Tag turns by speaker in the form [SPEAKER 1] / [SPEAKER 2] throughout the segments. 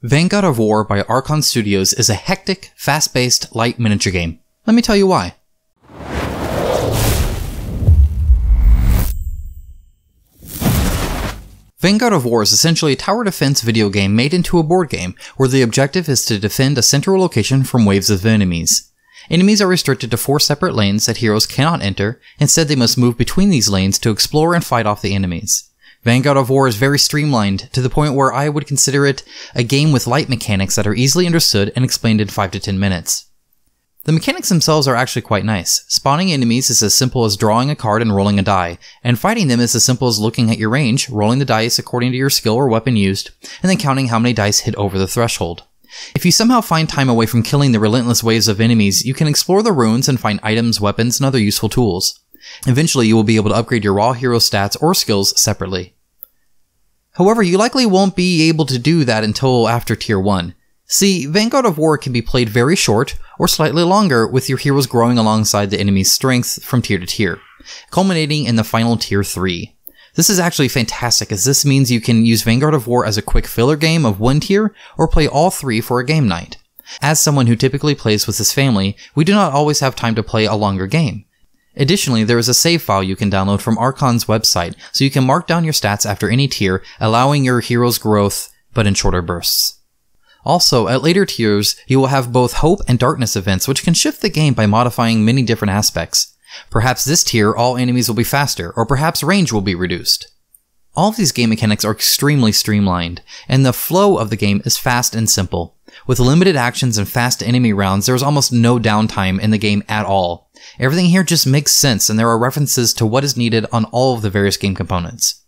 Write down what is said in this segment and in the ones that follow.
[SPEAKER 1] Vanguard of War by Archon Studios is a hectic, fast-paced, light miniature game. Let me tell you why. Vanguard of War is essentially a tower defense video game made into a board game, where the objective is to defend a central location from waves of enemies. Enemies are restricted to 4 separate lanes that heroes cannot enter, instead they must move between these lanes to explore and fight off the enemies. Vanguard of War is very streamlined, to the point where I would consider it a game with light mechanics that are easily understood and explained in 5 to 10 minutes. The mechanics themselves are actually quite nice. Spawning enemies is as simple as drawing a card and rolling a die, and fighting them is as simple as looking at your range, rolling the dice according to your skill or weapon used, and then counting how many dice hit over the threshold. If you somehow find time away from killing the relentless waves of enemies, you can explore the ruins and find items, weapons, and other useful tools. Eventually, you will be able to upgrade your raw hero stats or skills separately. However, you likely won't be able to do that until after Tier 1. See, Vanguard of War can be played very short, or slightly longer, with your heroes growing alongside the enemy's strength from tier to tier, culminating in the final Tier 3. This is actually fantastic, as this means you can use Vanguard of War as a quick filler game of one tier, or play all 3 for a game night. As someone who typically plays with his family, we do not always have time to play a longer game. Additionally, there is a save file you can download from Archon's website, so you can mark down your stats after any tier, allowing your hero's growth, but in shorter bursts. Also, at later tiers, you will have both Hope and Darkness events, which can shift the game by modifying many different aspects. Perhaps this tier, all enemies will be faster, or perhaps range will be reduced. All of these game mechanics are extremely streamlined, and the flow of the game is fast and simple. With limited actions and fast enemy rounds, there is almost no downtime in the game at all. Everything here just makes sense, and there are references to what is needed on all of the various game components.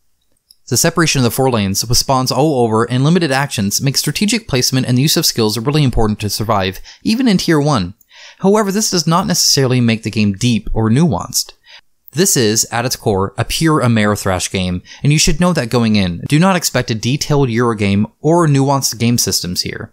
[SPEAKER 1] The separation of the 4 lanes, with spawns all over and limited actions, makes strategic placement and the use of skills really important to survive, even in Tier 1. However, this does not necessarily make the game deep or nuanced. This is, at its core, a pure Amerithrash game, and you should know that going in. Do not expect a detailed Eurogame or nuanced game systems here.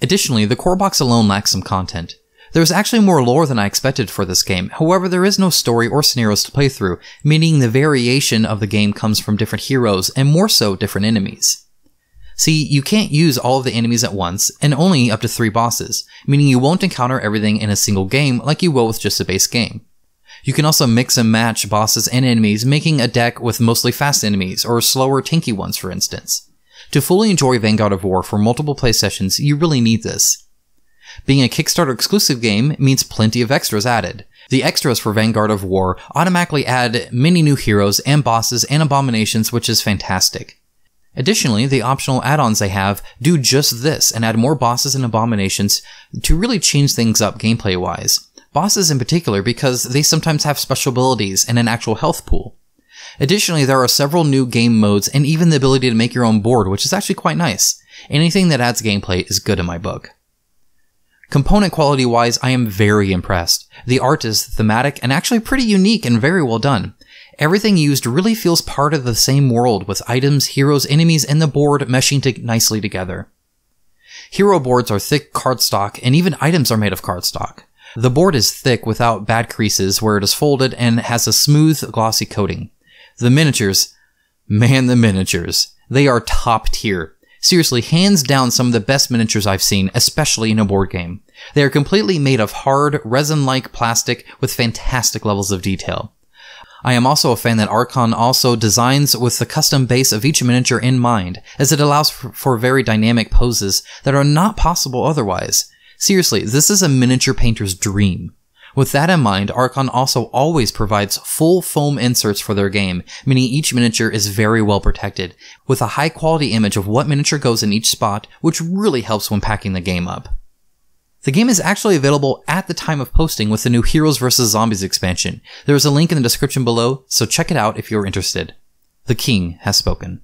[SPEAKER 1] Additionally, the core box alone lacks some content. There is actually more lore than I expected for this game, however there is no story or scenarios to play through, meaning the variation of the game comes from different heroes, and more so different enemies. See, you can't use all of the enemies at once, and only up to 3 bosses, meaning you won't encounter everything in a single game like you will with just a base game. You can also mix and match bosses and enemies, making a deck with mostly fast enemies, or slower tanky ones for instance. To fully enjoy Vanguard of War for multiple play sessions, you really need this. Being a Kickstarter exclusive game means plenty of extras added. The extras for Vanguard of War automatically add many new heroes and bosses and abominations, which is fantastic. Additionally, the optional add-ons they have do just this and add more bosses and abominations to really change things up gameplay-wise. Bosses in particular because they sometimes have special abilities and an actual health pool. Additionally, there are several new game modes and even the ability to make your own board, which is actually quite nice. Anything that adds gameplay is good in my book. Component quality wise, I am very impressed. The art is thematic and actually pretty unique and very well done. Everything used really feels part of the same world, with items, heroes, enemies, and the board meshing nicely together. Hero boards are thick cardstock, and even items are made of cardstock. The board is thick without bad creases where it is folded and has a smooth, glossy coating. The miniatures, man, the miniatures, they are top tier. Seriously, hands down some of the best miniatures I've seen, especially in a board game. They are completely made of hard, resin-like plastic with fantastic levels of detail. I am also a fan that Archon also designs with the custom base of each miniature in mind, as it allows for very dynamic poses that are not possible otherwise. Seriously, this is a miniature painter's dream. With that in mind, Archon also always provides full foam inserts for their game, meaning each miniature is very well protected, with a high quality image of what miniature goes in each spot, which really helps when packing the game up. The game is actually available at the time of posting with the new Heroes vs. Zombies expansion. There is a link in the description below, so check it out if you're interested. The King has spoken.